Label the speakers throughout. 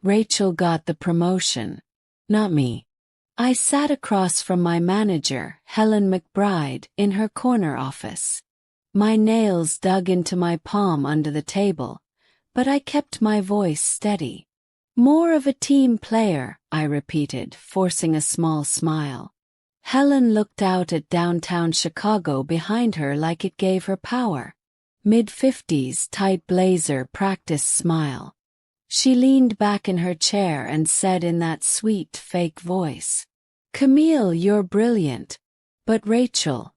Speaker 1: Rachel got the promotion. Not me. I sat across from my manager, Helen McBride, in her corner office. My nails dug into my palm under the table, but I kept my voice steady. More of a team player, I repeated, forcing a small smile. Helen looked out at downtown Chicago behind her like it gave her power. Mid-50s, tight blazer, practiced smile. She leaned back in her chair and said in that sweet, fake voice, "Camille, you're brilliant. But Rachel,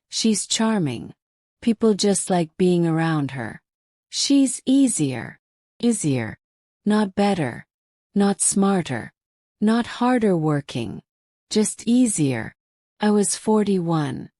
Speaker 1: she's charming. People just like being around her. She's easier. Not better. Not smarter. Not harder working. Just easier." I was 41.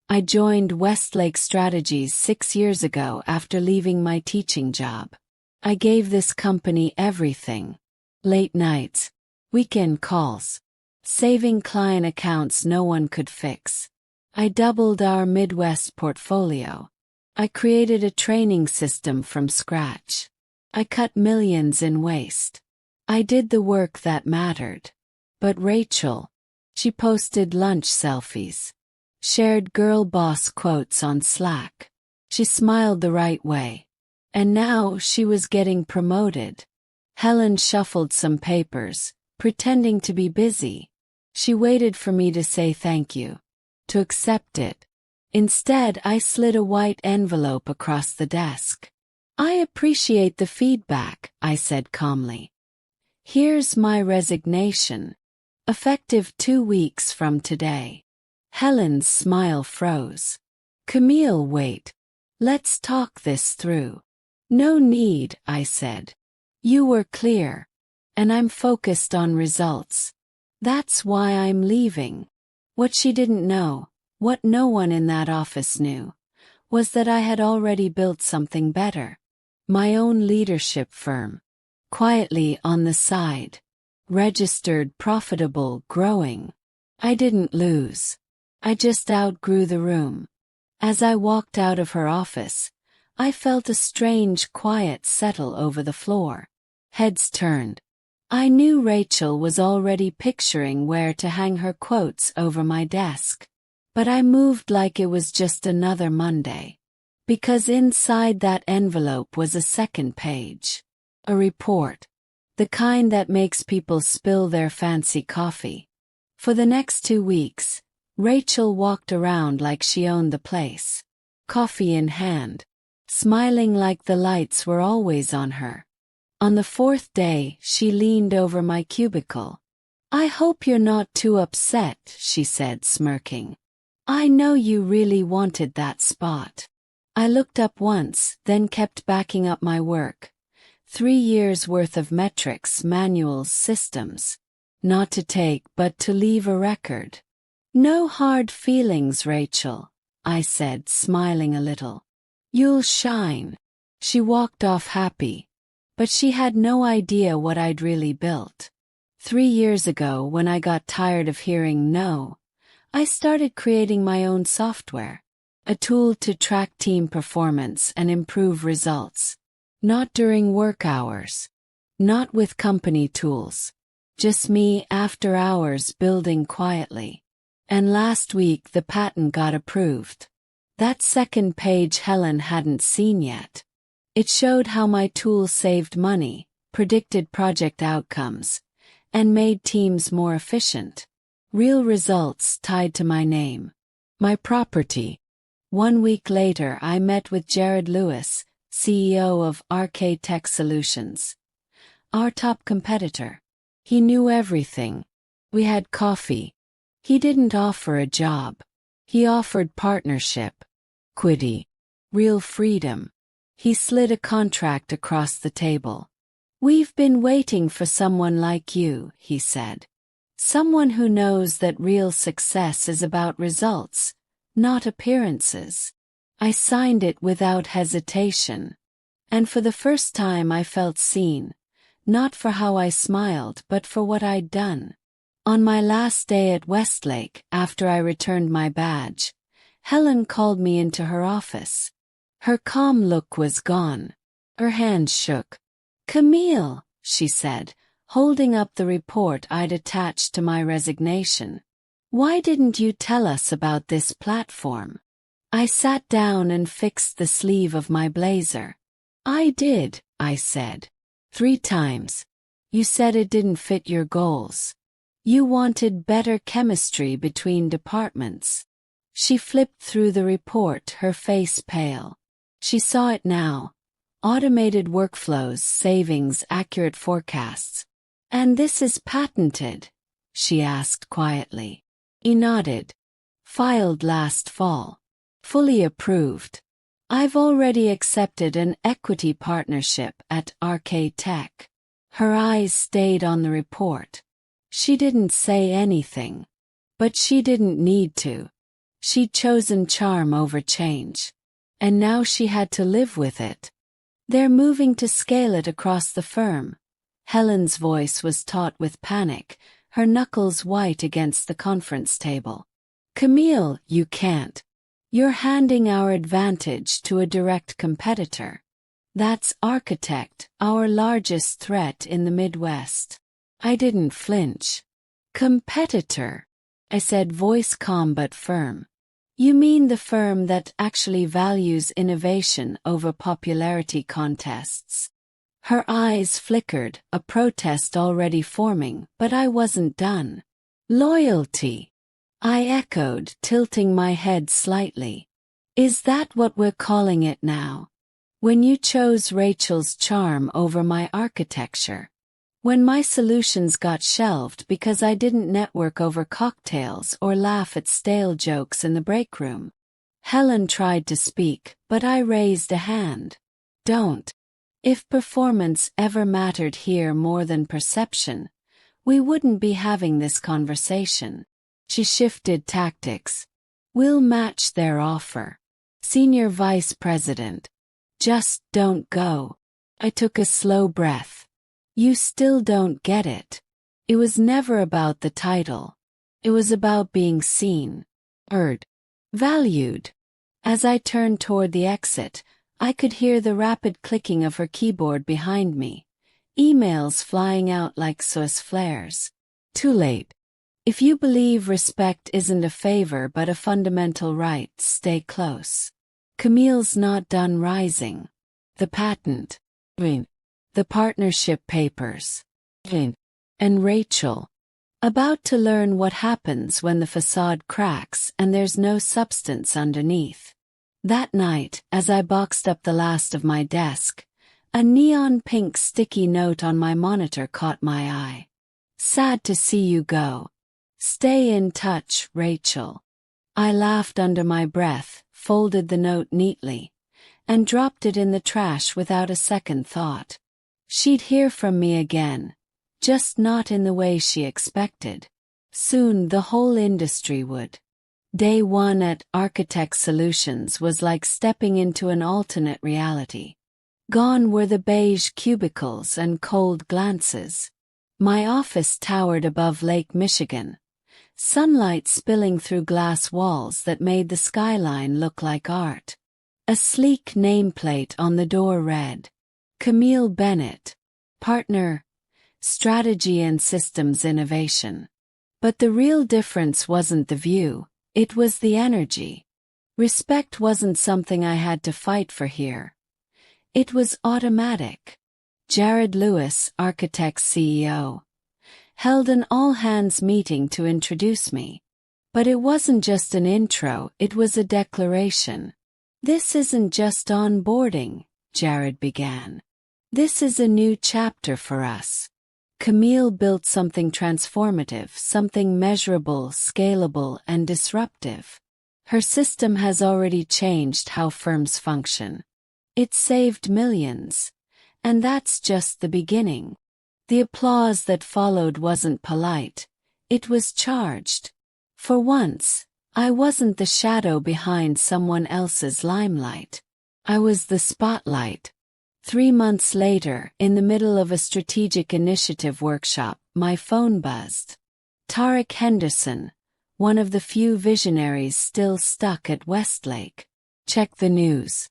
Speaker 1: I joined Westlake Strategies 6 years ago after leaving my teaching job. I gave this company everything. Late nights, weekend calls, saving client accounts no one could fix. I doubled our Midwest portfolio. I created a training system from scratch. I cut millions in waste. I did the work that mattered. But Rachel, she posted lunch selfies, shared girl boss quotes on Slack. She smiled the right way. And now she was getting promoted. Helen shuffled some papers, pretending to be busy. She waited for me to say thank you, to accept it. Instead, I slid a white envelope across the desk. "I appreciate the feedback," I said calmly. "Here's my resignation. Effective 2 weeks from today." Helen's smile froze. "Camille, wait. Let's talk this through." "No need," I said. "You were clear. And I'm focused on results. That's why I'm leaving." What she didn't know, what no one in that office knew, was that I had already built something better. My own leadership firm. Quietly on the side. Registered, profitable, growing. I didn't lose. I just outgrew the room. As I walked out of her office, I felt a strange quiet settle over the floor. Heads turned. I knew Rachel was already picturing where to hang her quotes over my desk. But I moved like it was just another Monday. Because inside that envelope was a second page. A report. The kind that makes people spill their fancy coffee. For the next 2 weeks, Rachel walked around like she owned the place. Coffee in hand. Smiling like the lights were always on her. On the 4th day, she leaned over my cubicle. "I hope you're not too upset," she said, smirking. "I know you really wanted that spot." I looked up once, then kept backing up my work. 3 years' worth of metrics, manuals, systems. Not to take, but to leave a record. "No hard feelings, Rachel," I said, smiling a little. "You'll shine." She walked off happy. But she had no idea what I'd really built. 3 years ago, when I got tired of hearing no, I started creating my own software. A tool to track team performance and improve results. Not during work hours. Not with company tools. Just me after hours building quietly. And last week the patent got approved. That second page Helen hadn't seen yet. It showed how my tool saved money, predicted project outcomes, and made teams more efficient. Real results tied to my name. My property. 1 week later I met with Jared Lewis, CEO of RK Tech Solutions. Our top competitor. He knew everything. We had coffee. He didn't offer a job. He offered partnership. Quiddy. Real freedom. He slid a contract across the table. "We've been waiting for someone like you," he said. "Someone who knows that real success is about results, not appearances." I signed it without hesitation. And for the first time I felt seen, not for how I smiled but for what I'd done. On my last day at Westlake, after I returned my badge, Helen called me into her office. Her calm look was gone. Her hand shook. "Camille, she said, holding up the report I'd attached to my resignation. Why didn't you tell us about this platform? I sat down and fixed the sleeve of my blazer. I did, I said. 3 times. You said it didn't fit your goals. You wanted better chemistry between departments. She flipped through the report, her face pale. She saw it now. Automated workflows, savings, accurate forecasts. And this is patented? She asked quietly. He nodded. Filed last fall. Fully approved. I've already accepted an equity partnership at RK Tech. Her eyes stayed on the report. She didn't say anything. But she didn't need to. She'd chosen charm over change. And now she had to live with it. They're moving to scale it across the firm. Helen's voice was taut with panic, her knuckles white against the conference table. Camille, you can't. You're handing our advantage to a direct competitor. That's Architect, our largest threat in the Midwest. I didn't flinch. Competitor, I said, voice calm but firm. You mean the firm that actually values innovation over popularity contests? Her eyes flickered, a protest already forming, but I wasn't done. Loyalty, I echoed, tilting my head slightly. Is that what we're calling it now? When you chose Rachel's charm over my architecture. When my solutions got shelved because I didn't network over cocktails or laugh at stale jokes in the break room. Helen tried to speak, but I raised a hand. Don't. If performance ever mattered here more than perception, we wouldn't be having this conversation. She shifted tactics. We'll match their offer. Senior Vice President. Just don't go. I took a slow breath. You still don't get it. It was never about the title. It was about being seen, heard, valued. As I turned toward the exit, I could hear the rapid clicking of her keyboard behind me. Emails flying out like SOS flares. Too late. If you believe respect isn't a favor but a fundamental right, stay close. Camille's not done rising. The patent. The partnership papers. And Rachel. About to learn what happens when the facade cracks and there's no substance underneath. That night, as I boxed up the last of my desk, a neon pink sticky note on my monitor caught my eye. Sad to see you go. Stay in touch, Rachel. I laughed under my breath, folded the note neatly, and dropped it in the trash without a second thought. She'd hear from me again, just not in the way she expected. Soon the whole industry would. Day 1 at Architect Solutions was like stepping into an alternate reality. Gone were the beige cubicles and cold glances. My office towered above Lake Michigan, sunlight spilling through glass walls that made the skyline look like art. A sleek nameplate on the door read, Camille Bennett, Partner, Strategy and Systems Innovation. But the real difference wasn't the view, it was the energy. Respect wasn't something I had to fight for here. It was automatic. Jared Lewis, Architect's CEO, held an all-hands meeting to introduce me. But it wasn't just an intro, it was a declaration. This isn't just onboarding, Jared began. This is a new chapter for us. Camille built something transformative, something measurable, scalable, and disruptive. Her system has already changed how firms function. It saved millions. And that's just the beginning. The applause that followed wasn't polite. It was charged. For once, I wasn't the shadow behind someone else's limelight. I was the spotlight. 3 months later, in the middle of a strategic initiative workshop, my phone buzzed. Tarek Henderson, one of the few visionaries still stuck at Westlake. Check the news.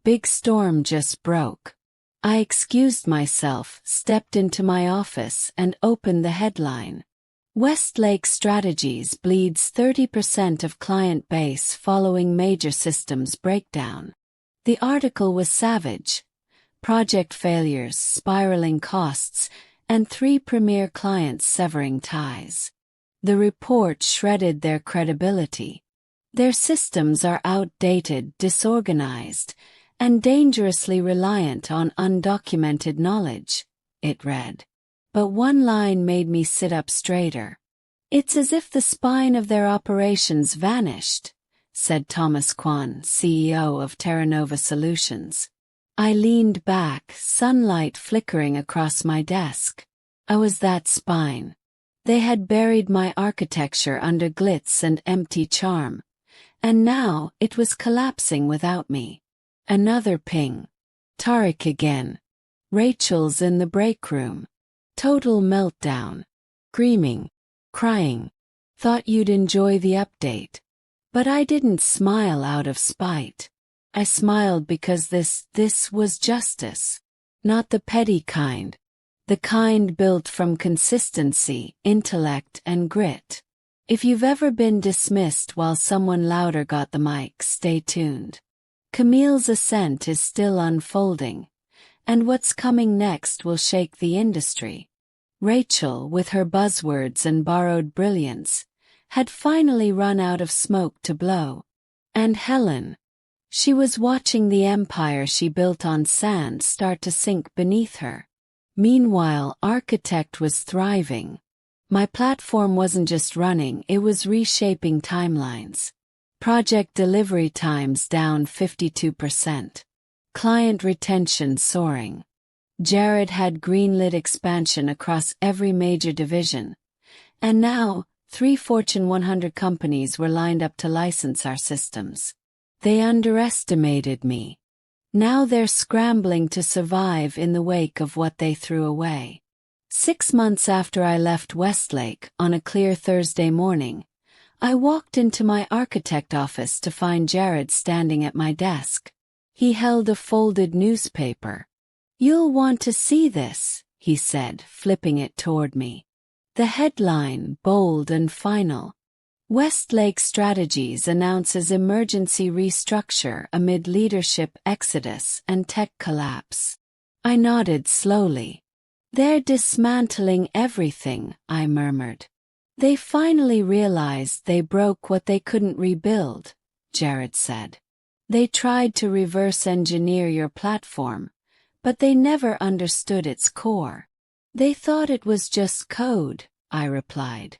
Speaker 1: Big storm just broke. I excused myself, stepped into my office, and opened the headline. Westlake Strategies bleeds 30% of client base following major systems breakdown. The article was savage. Project failures, spiraling costs, and 3 premier clients severing ties. The report shredded their credibility. Their systems are outdated, disorganized, and dangerously reliant on undocumented knowledge, it read. But one line made me sit up straighter. It's as if the spine of their operations vanished, said Thomas Kwan, CEO of Terra Nova Solutions. I leaned back, sunlight flickering across my desk. I was that spine. They had buried my architecture under glitz and empty charm, and now it was collapsing without me. Another ping. Tariq again. Rachel's in the break room. Total meltdown. Screaming. Crying. Thought you'd enjoy the update. But I didn't smile out of spite. I smiled because this was justice. Not the petty kind. The kind built from consistency, intellect, and grit. If you've ever been dismissed while someone louder got the mic, stay tuned. Camille's ascent is still unfolding, and what's coming next will shake the industry. Rachel, with her buzzwords and borrowed brilliance, had finally run out of smoke to blow. And Helen, she was watching the empire she built on sand start to sink beneath her. Meanwhile, Architect was thriving. My platform wasn't just running, it was reshaping timelines. Project delivery times down 52%. Client retention soaring. Jared had greenlit expansion across every major division. And now, 3 Fortune 100 companies were lined up to license our systems. They underestimated me. Now they're scrambling to survive in the wake of what they threw away. 6 months after I left Westlake, on a clear Thursday morning, I walked into my architect office to find Jared standing at my desk. He held a folded newspaper. "You'll want to see this," he said, flipping it toward me. The headline, bold and final. Westlake Strategies announces emergency restructure amid leadership exodus and tech collapse. I nodded slowly. "They're dismantling everything," I murmured. "They finally realized they broke what they couldn't rebuild," Jared said. "They tried to reverse engineer your platform, but they never understood its core. They thought it was just code," I replied.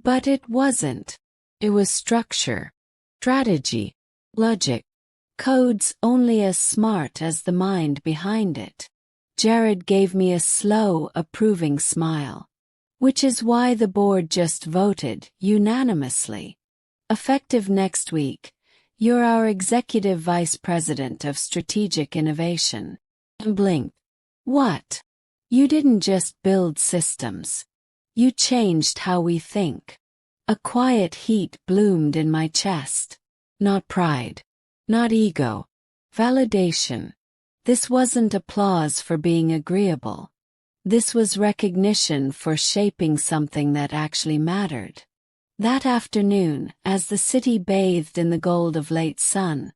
Speaker 1: "But it wasn't. It was structure, strategy, logic. Code's only as smart as the mind behind it." Jared gave me a slow, approving smile. "Which is why the board just voted, unanimously. Effective next week, you're our Executive Vice President of Strategic Innovation." I blinked. "What? You didn't just build systems. You changed how we think." A quiet heat bloomed in my chest. Not pride. Not ego. Validation. This wasn't applause for being agreeable. This was recognition for shaping something that actually mattered. That afternoon, as the city bathed in the gold of late sun,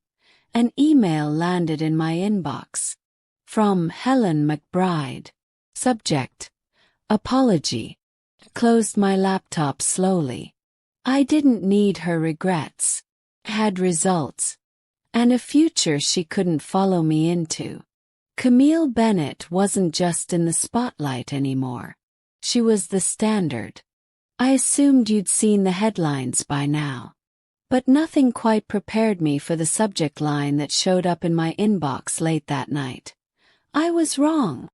Speaker 1: an email landed in my inbox. From Helen McBride. Subject: Apology. I closed my laptop slowly. I didn't need her regrets. I had results. And a future she couldn't follow me into. Camille Bennett wasn't just in the spotlight anymore. She was the standard. I assumed you'd seen the headlines by now. But nothing quite prepared me for the subject line that showed up in my inbox late that night. I was wrong.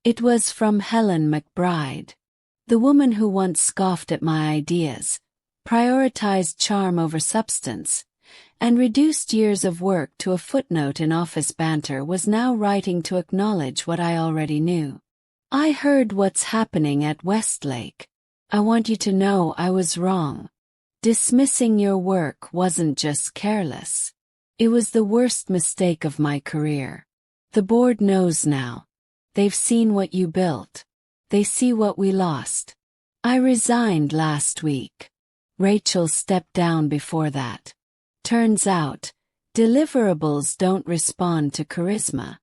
Speaker 1: It was from Helen McBride. The woman who once scoffed at my ideas, prioritized charm over substance, and reduced years of work to a footnote in office banter was now writing to acknowledge what I already knew. "I heard what's happening at Westlake. I want you to know I was wrong. Dismissing your work wasn't just careless. It was the worst mistake of my career. The board knows now. They've seen what you built. They see what we lost. I resigned last week. Rachel stepped down before that. Turns out, deliverables don't respond to charisma.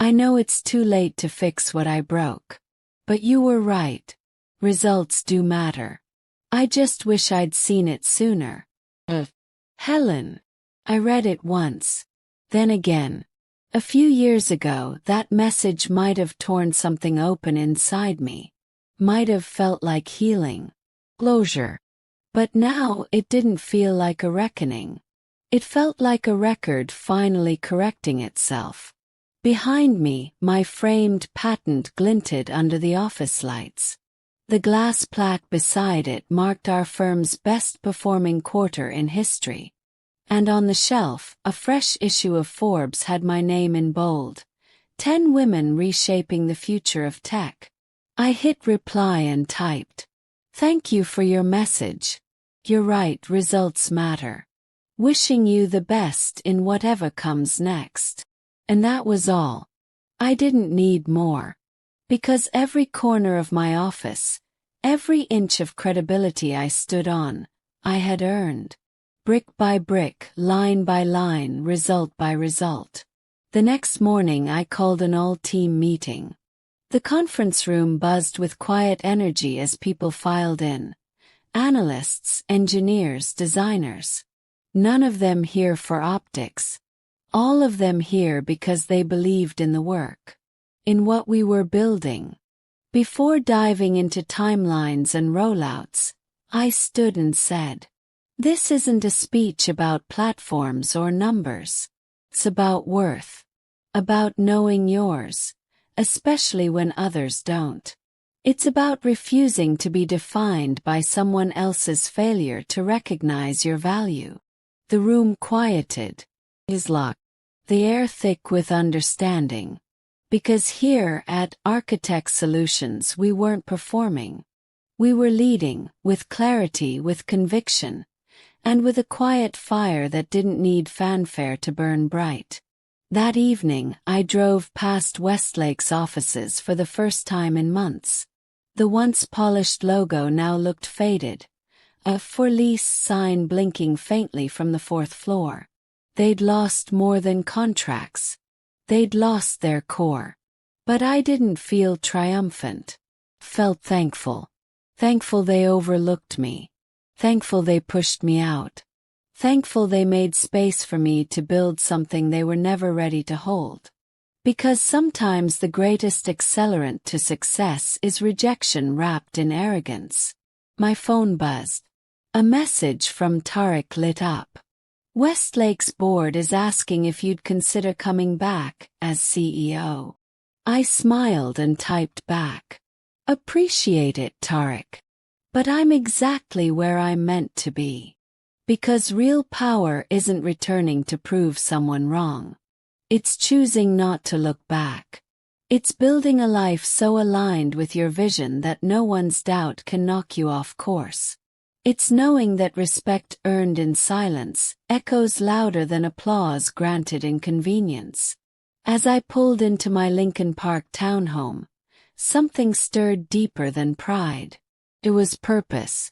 Speaker 1: I know it's too late to fix what I broke. But you were right. Results do matter. I just wish I'd seen it sooner. Helen. I read it once. Then again. A few years ago, that message might have torn something open inside me. Might have felt like healing. Closure. But now it didn't feel like a reckoning. It felt like a record finally correcting itself. Behind me, my framed patent glinted under the office lights. The glass plaque beside it marked our firm's best-performing quarter in history. And on the shelf, a fresh issue of Forbes had my name in bold. 10 women reshaping the future of tech. I hit reply and typed. Thank you for your message. You're right, results matter. Wishing you the best in whatever comes next. And that was all. I didn't need more. Because every corner of my office, every inch of credibility I stood on, I had earned. Brick by brick, line by line, result by result. The next morning I called an all-team meeting. The conference room buzzed with quiet energy as people filed in. Analysts, engineers, designers. None of them here for optics. All of them here because they believed in the work. In what we were building. Before diving into timelines and rollouts, I stood and said, this isn't a speech about platforms or numbers. It's about worth. About knowing yours, especially when others don't. It's about refusing to be defined by someone else's failure to recognize your value. The room quieted. Is locked. The air thick with understanding. Because here at Architect Solutions we weren't performing. We were leading, with clarity, with conviction. And with a quiet fire that didn't need fanfare to burn bright. That evening, I drove past Westlake's offices for the first time in months. The once polished logo now looked faded, a for lease sign blinking faintly from the 4th floor. They'd lost more than contracts. They'd lost their core. But I didn't feel triumphant. Felt thankful. Thankful they overlooked me. Thankful they pushed me out. Thankful they made space for me to build something they were never ready to hold. Because sometimes the greatest accelerant to success is rejection wrapped in arrogance. My phone buzzed. A message from Tarek lit up. Westlake's board is asking if you'd consider coming back as CEO. I smiled and typed back. Appreciate it, Tarek. But I'm exactly where I'm meant to be. Because real power isn't returning to prove someone wrong. It's choosing not to look back. It's building a life so aligned with your vision that no one's doubt can knock you off course. It's knowing that respect earned in silence echoes louder than applause granted in convenience. As I pulled into my Lincoln Park townhome, something stirred deeper than pride. It was purpose.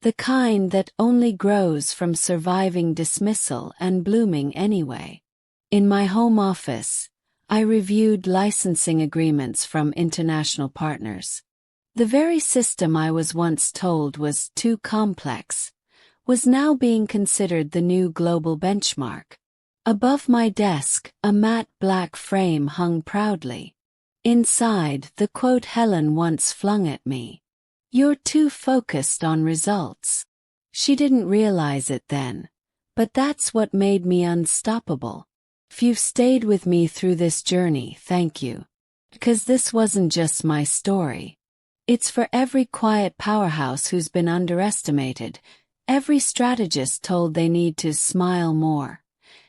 Speaker 1: The kind that only grows from surviving dismissal and blooming anyway. In my home office, I reviewed licensing agreements from international partners. The very system I was once told was too complex, was now being considered the new global benchmark. Above my desk, a matte black frame hung proudly. Inside, the quote Helen once flung at me. You're too focused on results. She didn't realize it then, but that's what made me unstoppable. If you've stayed with me through this journey, thank you. Because this wasn't just my story. It's for every quiet powerhouse who's been underestimated, every strategist told they need to smile more,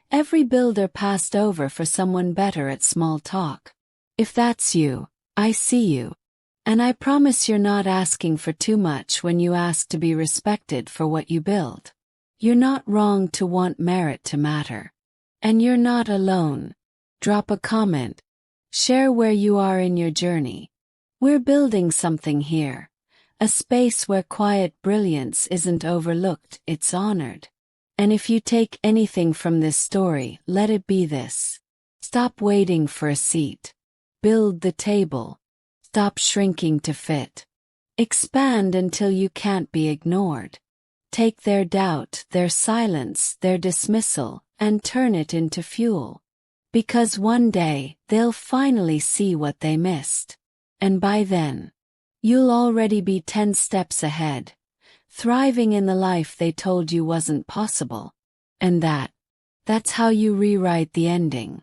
Speaker 1: every builder passed over for someone better at small talk. If that's you, I see you. And I promise you're not asking for too much when you ask to be respected for what you build. You're not wrong to want merit to matter. And you're not alone. Drop a comment. Share where you are in your journey. We're building something here. A space where quiet brilliance isn't overlooked, it's honored. And if you take anything from this story, let it be this. Stop waiting for a seat. Build the table. Stop shrinking to fit. Expand until you can't be ignored. Take their doubt, their silence, their dismissal, and turn it into fuel. Because one day, they'll finally see what they missed. And by then, you'll already be 10 steps ahead, thriving in the life they told you wasn't possible. And that's how you rewrite the ending.